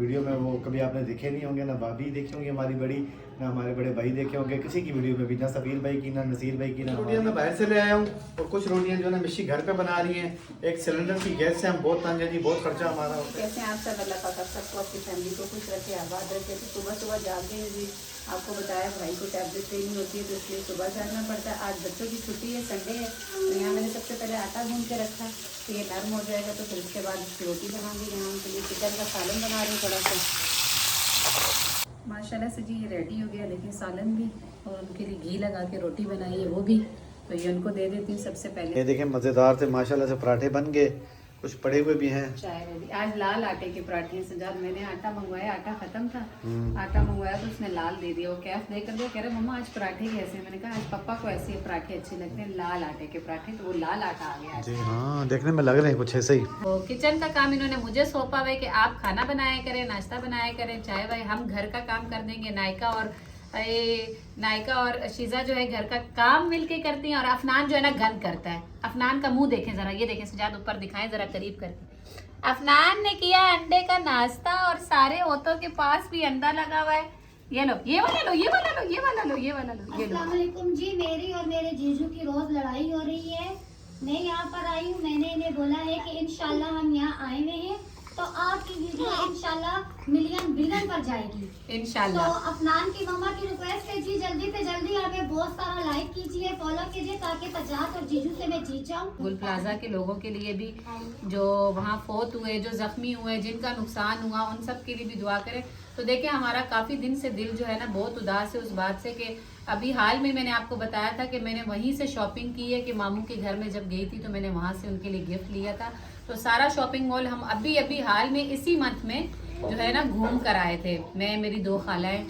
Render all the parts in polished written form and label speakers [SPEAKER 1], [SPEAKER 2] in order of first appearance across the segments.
[SPEAKER 1] Video में वो कभी आपने देखे नहीं होंगे, ना भाभी देखे होंगे हमारी बड़ी, ना हमारे बड़े भाई देखे होंगे किसी की वीडियो में भी, ना सफीर भाई की, ना नसीर भाई की, ना रोटियाँ मैं बाहर से ले आया हूँ और कुछ रोटियाँ जो है ना मिशी घर पे बना रही हैं। एक सिलेंडर की गैस से हम बहुत तंग हैं जी, बहुत खर्चा हमारा होता है।
[SPEAKER 2] कैसे आप सब अल्लाह पाक सबको अपनी फैमिली को खुश रखे, आबाद रखे। तो सुबह सुबह जागते हैं जी, आपको बताया भाई को टैबलेट देनी होती है तो इसलिए सुबह जाना पड़ता है। आज बच्चों की छुट्टी है, संडे है, तो यहाँ मैंने सबसे पहले आटा गूंद के रखा है तो ये नरम हो जाएगा। तो फिर उसके बाद रोटी बनाऊंगी। यहाँ उनके लिए चिकन का सालन बना रही हूँ थोड़ा सा। माशाल्लाह से जी ये रेडी हो गया, लेकिन सालन भी और उनके लिए घी लगा के रोटी बनाई है वो भी, तो ये उनको दे देती हूँ सबसे पहले।
[SPEAKER 1] ये देखें मज़ेदार थे माशाल्लाह से पराठे बन गए, कुछ पड़े हुए भी हैं।
[SPEAKER 2] चाय रेडी। आज लाल आटे के पराठे हैं सजाद। मैंने आटा मंगवाया, आटा खत्म था, आटा मंगवाया तो उसने लाल दे दिया। वो कैफ देकर दिया, कह रहे मम्मा आज पराठे कैसे हैं? मैंने कहा आज पापा को ऐसे पराठे अच्छे लगते हैं, लाल आटे के पराठे। तो वो लाल आटा आ गया
[SPEAKER 1] जी हाँ, देखने में लग रहे हैं कुछ ऐसे ही।
[SPEAKER 2] तो किचन का काम इन्होंने मुझे सौंपा हुआ है कि आप खाना बनाया करें, नाश्ता बनाया करें, चाय भाई हम घर का काम कर देंगे। नायका और शीजा जो है घर का काम मिलके करती हैं और अफनान जो है ना गंद करता है। अफनान का मुंह देखें जरा, ये देखें सजाद, ऊपर दिखाएं जरा करीब करके। अफनान ने किया अंडे का नाश्ता और सारे औरतों के पास भी अंडा लगा हुआ है। ये लो, ये वाला लो, ये वाला लो, ये वाला लो, ये वाला लो, ये लो।
[SPEAKER 3] अस्सलाम वालेकुम जी, मेरी और मेरे जीजू की रोज लड़ाई हो रही है। मैं यहाँ पर आई हूँ, मैंने इन्हें बोला है कि इंशाल्लाह हम यहाँ आए हुए हैं तो आपकी वीडियो इंशाल्लाह मिलियन बिलियन पर जाएगी
[SPEAKER 2] इंशाल्लाह।
[SPEAKER 3] तो अफनान की मम्मा की रिक्वेस्ट है जी, जल्दी से जल्दी हमें बहुत सारा लाइक कीजिए, फॉलो कीजिए ताकि सजाद और जीजू से मैं जीत जाऊँ।
[SPEAKER 2] गुल प्लाजा के लोगों के लिए भी, जो वहाँ फोत हुए, जो जख्मी हुए, जिनका नुकसान हुआ, उन सब के लिए भी दुआ करें। तो देखिए हमारा काफ़ी दिन से दिल जो है ना बहुत उदास है उस बात से कि अभी हाल में मैंने आपको बताया था कि मैंने वहीं से शॉपिंग की है कि मामू के घर में जब गई थी तो मैंने वहाँ से उनके लिए गिफ्ट लिया था। तो सारा शॉपिंग मॉल हम अभी हाल में इसी मंथ में जो है ना घूम कर आए थे। मैं, मेरी 2 खालाएँ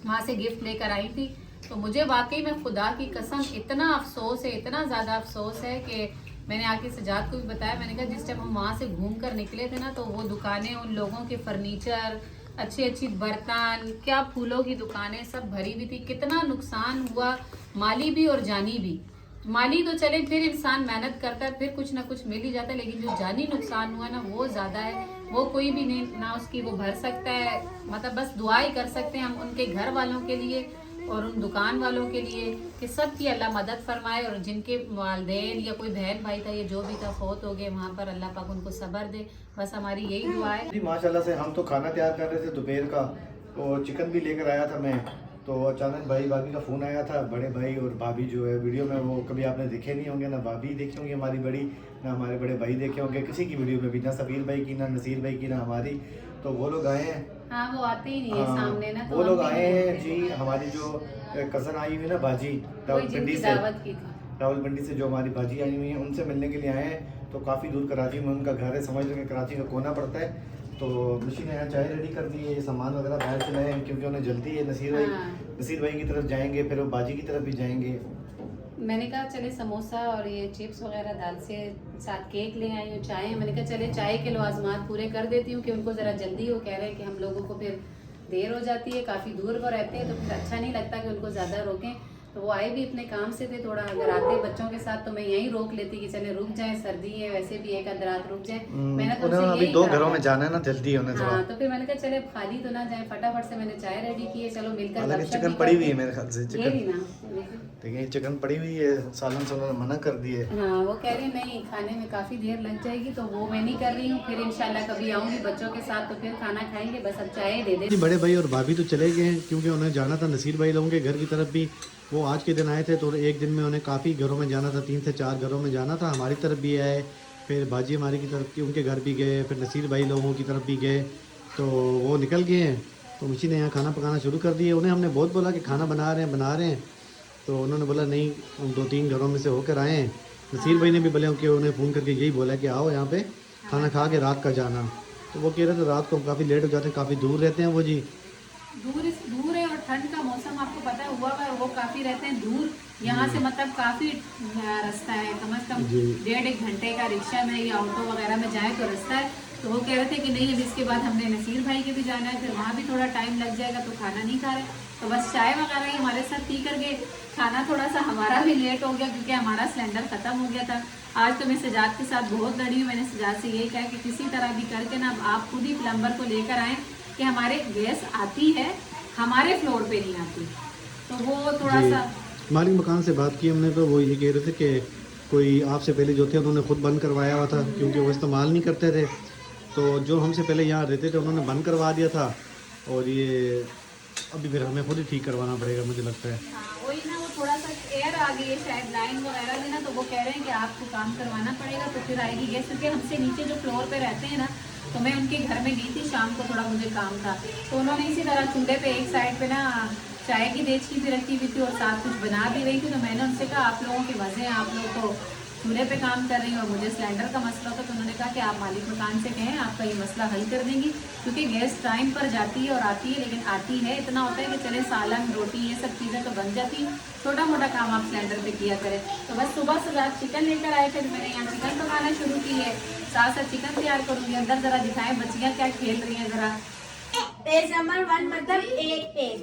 [SPEAKER 2] वहाँ से गिफ्ट लेकर आई थी। तो मुझे वाकई में खुदा की कसम इतना अफसोस है, इतना ज़्यादा अफसोस है कि मैंने आके सजाद को भी बताया। मैंने कहा जिस टाइम हम वहाँ से घूम कर निकले थे ना तो वो दुकानें, उन लोगों के फर्नीचर, अच्छी अच्छी बर्तन, क्या फूलों की दुकानें सब भरी हुई थी। कितना नुकसान हुआ, माली भी और जानी भी। माली तो चले फिर इंसान मेहनत करता है, फिर कुछ ना कुछ मिल ही जाता है, लेकिन जो जानी नुकसान हुआ ना वो ज़्यादा है। वो कोई भी नहीं ना उसकी वो भर सकता है। मतलब बस दुआ ही कर सकते हैं हम उनके घर वालों के लिए और उन दुकान वालों के लिए कि सब की अल्लाह मदद फरमाए। और जिनके वालिदैन या कोई बहन भाई था, ये जो भी था फौत हो गए, वहाँ पर अल्लाह पाक उनको सब्र दे। बस हमारी यही दुआ है
[SPEAKER 1] जी माशाल्लाह से हम तो खाना तैयार कर रहे थे दोपहर का, तो चिकन भी लेकर आया था मैं। तो अचानक भाई भाभी का फ़ोन आया था। बड़े भाई और भाभी जो है वीडियो में वो कभी आपने देखे नहीं होंगे, ना भाभी देखे होंगे हमारी बड़ी, ना हमारे बड़े भाई देखे होंगे किसी की वीडियो में भी, ना सफीर भाई की, ना नसीर भाई की, ना हमारी। तो वो लोग आए हैं।
[SPEAKER 2] हाँ वो आते ही नहीं है सामने ना, तो
[SPEAKER 1] वो लोग
[SPEAKER 2] हम भी
[SPEAKER 1] आए
[SPEAKER 2] नहीं
[SPEAKER 1] हैं
[SPEAKER 2] बोलते।
[SPEAKER 1] जी। हमारी जो कज़न आई हुई ना बाजी
[SPEAKER 2] कोई
[SPEAKER 1] रावलपिंडी
[SPEAKER 2] जिनकी
[SPEAKER 1] से,
[SPEAKER 2] दावत की थी।
[SPEAKER 1] रावलपिंडी से जो हमारी बाजी आई हुई है उनसे मिलने के लिए आए हैं। तो काफ़ी दूर कराची में उनका घर है, समझ लेंगे कराची का कोना पड़ता है। तो मशीन ने यहाँ चाय रेडी कर दी है, ये सामान वगैरह बाहर से लाए हैं क्योंकि उन्हें जल्दी है। नसीर भाई की तरफ जाएंगे, फिर वो बाजी की तरफ भी जाएंगे।
[SPEAKER 2] मैंने कहा चले समोसा और ये चिप्स वगैरह दाल से साथ केक ले आई हूँ, चाय। मैंने कहा चले चाय के लवाजमात पूरे कर देती हूँ कि उनको ज़रा जल्दी हो। कह रहे हैं कि हम लोगों को फिर देर हो जाती है, काफ़ी दूर वो रहते हैं तो फिर अच्छा नहीं लगता कि उनको ज़्यादा रोकें। तो वो आए भी अपने काम से थे थोड़ा, अगर आते बच्चों के साथ तो मैं यहीं रोक लेती कि चले रुक जाएं, सर्दी है, वैसे भी एक आध रात रुक जाए। मैंने तो उनसे
[SPEAKER 1] अभी
[SPEAKER 2] यही
[SPEAKER 1] 2
[SPEAKER 2] कहा
[SPEAKER 1] घरों
[SPEAKER 2] था।
[SPEAKER 1] में जाना है ना, जल्दी होने से।
[SPEAKER 2] हाँ तो फिर मैंने कहा चले खाली तो ना जाए, फटाफट से मैंने चाय रेडी की है, चलो मिलकर
[SPEAKER 1] हालांकि
[SPEAKER 2] गपशप
[SPEAKER 1] चिकन
[SPEAKER 2] भी
[SPEAKER 1] पड़ी हुई
[SPEAKER 2] करते
[SPEAKER 1] है
[SPEAKER 2] हैं।
[SPEAKER 1] मेरे ख्याल से,
[SPEAKER 2] ये
[SPEAKER 1] चिकन
[SPEAKER 2] भी ना
[SPEAKER 1] देखिए चिकन पड़ी हुई है, सालन से उन्होंने मना कर दिए।
[SPEAKER 2] हाँ वो कह रही नहीं खाने में काफ़ी देर लग जाएगी तो वो मैं नहीं कर रही हूँ। फिर इंशाल्लाह कभी आऊँगी बच्चों के साथ तो फिर खाना खाएंगे। बस अब चाय दे दे।
[SPEAKER 1] बड़े भाई और भाभी तो चले गए हैं क्योंकि उन्हें जाना था नसीर भाई लोगों के घर की तरफ भी। वो आज के दिन आए थे तो एक दिन में उन्हें काफ़ी घरों में जाना था, 3 से 4 घरों में जाना था। हमारी तरफ भी आए, फिर बाजी हमारी की तरफ की उनके घर भी गए, फिर नसीर भाई लोगों की तरफ भी गए। तो वो निकल गए हैं। तो मुझी ने यहाँ खाना पकाना शुरू कर दिया। उन्हें हमने बहुत बोला कि खाना बना रहे हैं तो उन्होंने बोला नहीं, हम 2-3 घरों में से होकर आए हैं। नसीर भाई ने भी बोले कि उन्हें फ़ोन करके यही बोला कि आओ यहाँ पे खाना खा के रात का जाना। तो वो कह रहे थे रात को काफ़ी लेट हो जाते हैं, काफ़ी दूर रहते हैं वो जी।
[SPEAKER 2] दूर है और ठंड का मौसम आपको पता है हुआ है, वो काफ़ी रहते हैं दूर यहाँ से। मतलब काफ़ी रास्ता है, कम से कम 1.5 घंटे का रिक्शा में या ऑटो वगैरह में जाए तो रास्ता है। तो वो कह रहे थे कि नहीं अब इसके बाद हमने नसीर भाई के भी जाना है, फिर वहाँ भी थोड़ा टाइम लग जाएगा तो खाना नहीं खा रहे। तो बस चाय वगैरह ही हमारे साथ पी कर गए। खाना थोड़ा सा हमारा भी लेट हो गया क्योंकि हमारा सिलेंडर ख़त्म हो गया था। आज तो मैं सजाद के साथ बहुत लड़ी हूँ। मैंने सजाद से यही कहा कि किसी तरह भी करके ना आप खुद ही प्लम्बर को लेकर आएँ कि हमारे गैस आती है, हमारे फ्लोर पे नहीं आती, तो वो थोड़ा
[SPEAKER 1] जी।
[SPEAKER 2] सा।
[SPEAKER 1] मालिक मकान से बात की हमने, तो वो ये कह रहे थे कि कोई आपसे पहले जो थे उन्होंने खुद बंद करवाया हुआ था, क्योंकि वो इस्तेमाल नहीं करते थे। तो जो हमसे पहले यहाँ रहते थे उन्होंने बंद करवा दिया था, और ये अभी फिर हमें खुद ही ठीक करवाना पड़ेगा मुझे लगता है।
[SPEAKER 2] हाँ, वही ना, वो थोड़ा सा एयर आ गई है शायद लाइन वगैरह में ना, तो वो कह रहे हैं कि आपको काम करवाना पड़ेगा, तो फिर आएगी गैस। क्योंकि हमसे नीचे जो फ्लोर पे रहते हैं ना, तो मैं उनके घर में गई थी शाम को, थोड़ा मुझे काम था, तो उन्होंने इसी तरह चूल्हे पे एक साइड पे ना चाय की देचकी भी रखी हुई थी और साथ कुछ बना भी रही थी। तो मैंने उनसे कहा आप लोगों की वजह है, आप लोग तो चूल्हे पे काम कर रही हैं और मुझे सिलेंडर का मसला था, तो उन्होंने कहा कि आप मालिक मकान से कहें, आपका ये मसला हल कर देंगी। क्योंकि गैस टाइम पर जाती है और आती है, लेकिन आती है इतना होता है कि चले सालन रोटी ये सब चीज़ें तो बन जाती हैं, छोटा मोटा काम आप सिलेंडर पे किया करें। तो बस सुबह से रात चिकन लेकर आए थे, मैंने यहाँ चिकन पकाना शुरू की है, साथ साथ चिकन तैयार करूँगी। अंदर ज़रा दिखाएं बच्चियाँ क्या खेल रही हैं ज़रा।
[SPEAKER 4] पेज नंबर 1 मतलब एक पेज।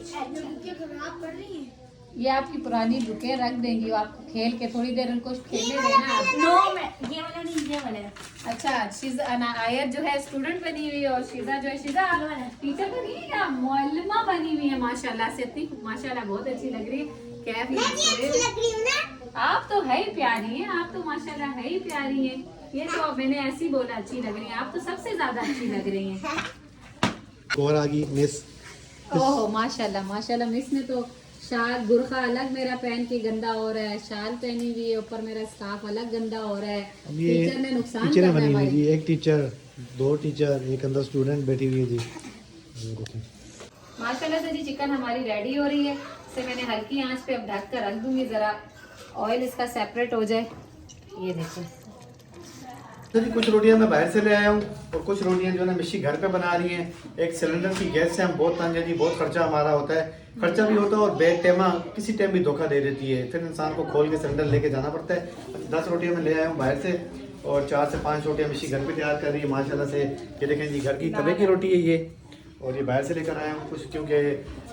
[SPEAKER 2] ये आपकी पुरानी बुकें रख देंगी, आपको खेल के थोड़ी देर उनको खेलने देना आप।
[SPEAKER 4] नो मैं ये वाला नहीं, ये वाला है।
[SPEAKER 2] अच्छा, शीज़ा ना आयत जो है स्टूडेंट बनी हुई है, और शीज़ा जो है, शीज़ा टीचर बनी है या मुअल्लिमा बनी हुई है? माशाल्लाह से, इतनी माशाल्लाह बहुत अच्छी लग रही है। क्या आप तो है ही प्यारी हैं, आप तो माशाल्लाह है ही प्यारी हैं। ये तो मैंने ऐसे ही बोला अच्छी लग रही है, आप तो सबसे ज्यादा अच्छी लग रही हैं।
[SPEAKER 1] और आ गई मिस।
[SPEAKER 2] ओह माशाल्लाह माशाल्लाह, मिस ने तो शाल बुरखा अलग मेरा पहन के गंदा हो रहा है, शाल पहनी हुई है, ऊपर मेरा स्कार्फ अलग गंदा हो रहा है।
[SPEAKER 1] अब ये
[SPEAKER 2] टीचर ने नुकसान
[SPEAKER 1] टीचरें
[SPEAKER 2] करना
[SPEAKER 1] बनी
[SPEAKER 2] है
[SPEAKER 1] हुई
[SPEAKER 2] भाई।
[SPEAKER 1] जी, एक टीचर, दो टीचर, एक अंदर स्टूडेंट बैठी हुई है जी।
[SPEAKER 2] माशाल्लाह से जी चिकन हमारी रेडी हो रही है। इसे मैंने हल्की आंच पे अब ढक कर रख दूंगी, जरा ऑयल इसका सेपरेट हो जाए। ये देखो
[SPEAKER 1] तो जी कुछ रोटियां मैं बाहर से ले आया हूँ, और कुछ रोटियां जो है ना मिशी घर पे बना रही हैं। एक सिलेंडर की गैस से हम बहुत तंग है जी, बहुत खर्चा हमारा होता है, खर्चा भी होता है, और बेड टेमा किसी टाइम भी धोखा दे देती है, फिर इंसान को खोल के सिलेंडर लेके जाना पड़ता है। 10 रोटियां मैं ले आया हूँ बाहर से, और 4 से 5 रोटियां मिशी घर पे तैयार कर रही है माशाल्लाह से। ये देखें जी, घर की तवे की रोटी है ये, और ये बाहर से लेकर आया हूँ कुछ, क्योंकि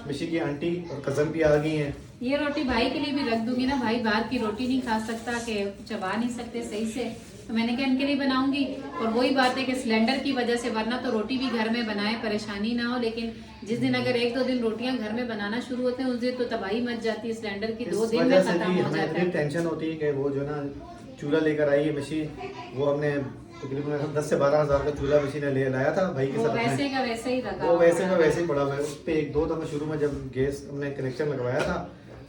[SPEAKER 1] मिशी की आंटी और कज़न भी आ गई हैं।
[SPEAKER 2] ये रोटी भाई के लिए भी रख दूंगी ना, भाई बाहर की रोटी नहीं खा सकता, कि चबा नहीं सकते सही से, तो मैंने कहा इनके लिए बनाऊंगी। और वही बात है कि सिलेंडर की वजह से, वरना तो रोटी भी घर में बनाए परेशानी ना हो, लेकिन जिस दिन अगर 1-2 दिन रोटियां घर में बनाना शुरू होते हैं, उस दिन तो तबाही मच जाती है सिलेंडर की, 2 दिन में खत्म हो जाता है।
[SPEAKER 1] टेंशन होती है कि वो जो ना चूल्हा लेकर आई है मिशी, वो हमने तकरीबन 10 से 12 हज़ार का चूल्हा मिशी ने ले लाया था भाई के
[SPEAKER 2] वो
[SPEAKER 1] साथ।
[SPEAKER 2] वैसे का वैसे ही लगा,
[SPEAKER 1] वो वैसे का वैसे ही पड़ा हुआ है। उस पर 1-2 दफ़ा शुरू में जब गैस हमने कनेक्शन लगवाया था,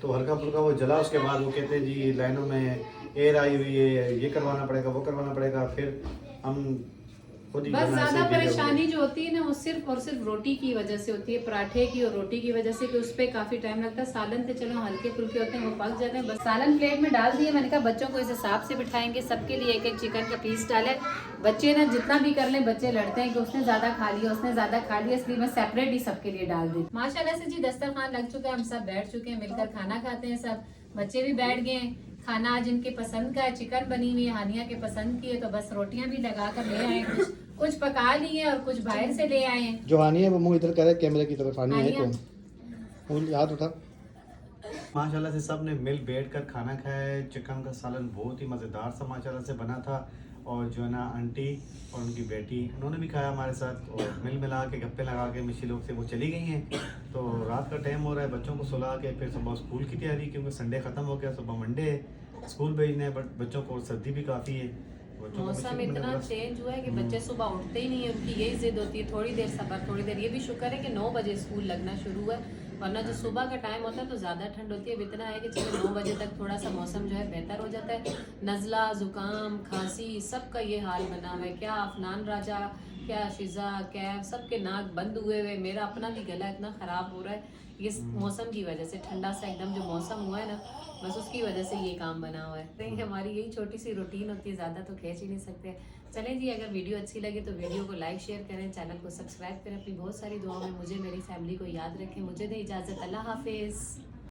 [SPEAKER 1] तो हल्का फुल्का वो जला। उसके बाद वो कहते हैं जी लाइनों में एयर आई हुई है, ये करवाना पड़ेगा, वो करवाना पड़ेगा। फिर हम खुद ही
[SPEAKER 2] बस
[SPEAKER 1] करना है,
[SPEAKER 2] ज्यादा
[SPEAKER 1] ऐसे ही
[SPEAKER 2] परेशानी जो होती है ना, वो सिर्फ और सिर्फ रोटी की वजह से होती है, पराठे की और रोटी की वजह से, कि उस पर काफी टाइम लगता है। सालन तो चलो हल्के फुल्के होते हैं, वो पक जाते हैं। बस सालन प्लेट में डाल दिए, मैंने कहा बच्चों को इस हिसाब से बिठाएंगे, सबके लिए 1-1 चिकन का पीस डाले। बच्चे ना जितना भी कर ले, बच्चे लड़ते हैं कि उसने ज्यादा खा लिया, उसने ज्यादा खा लिया, इसलिए मैं सेपरेट ही सबके लिए डाल दी। माशाल्लाह से जी दस्तरखान लग चुका है, हम सब बैठ चुके हैं, मिलकर खाना खाते हैं सब, बच्चे भी बैठ गए हैं। खाना आज इनके पसंद का है, चिकन बनी हुई है, हानिया के पसंद की है, तो बस रोटियां भी लगा कर ले आए, कुछ पका ली है और कुछ बाहर से ले आए हैं।
[SPEAKER 1] जो आनी है वो मुंह इधर करे कैमरे की तरफ, आनी है
[SPEAKER 2] आनिया।
[SPEAKER 1] कौन याद उठा। माशाल्लाह से सब ने मिल बैठ कर खाना खाया है। चिकन का सालन बहुत ही मज़ेदार सा माशाल्लाह से बना था, और जो है ना आंटी और उनकी बेटी उन्होंने भी खाया हमारे साथ, और मिल मिला के गप्पे लगा के मिशी लोग से वो चली गई हैं। तो रात का टाइम हो रहा है, बच्चों को सुला के फिर सुबह स्कूल की तैयारी, क्योंकि संडे ख़त्म हो गया, सुबह मंडे है, स्कूल भेजना है। बट बच्चों को सर्दी भी काफ़ी है, बच्चों को
[SPEAKER 2] मौसम
[SPEAKER 1] मिशी
[SPEAKER 2] इतना
[SPEAKER 1] बना-
[SPEAKER 2] चेंज हुआ है कि बच्चे सुबह उठते ही नहीं है, उनकी यही जिद होती है थोड़ी देर सबर, थोड़ी देर। ये भी शुक्र है कि 9 बजे स्कूल लगना शुरू हुआ है, वरना जो सुबह का टाइम होता है तो ज़्यादा ठंड होती है। अब इतना है कि चलो 9 बजे तक थोड़ा सा मौसम जो है बेहतर हो जाता है। नज़ला, ज़ुकाम, खांसी, सबका ये हाल बना हुआ है। क्या अफनान राजा, क्या शिजा, कैफ, सबके नाक बंद हुए हुए, मेरा अपना भी गला इतना ख़राब हो रहा है, ये मौसम की वजह से, ठंडा सा एकदम जो मौसम हुआ है ना, बस उसकी वजह से ये काम बना हुआ है। तो हमारी यही छोटी सी रूटीन होती है, ज़्यादा तो खींच ही नहीं सकते। चलें जी, अगर वीडियो अच्छी लगे तो वीडियो को लाइक शेयर करें, चैनल को सब्सक्राइब करें, अपनी बहुत सारी दुआओं में मुझे, मेरी फैमिली को याद रखें। मुझे दें इजाज़त, अल्लाह हाफिज़।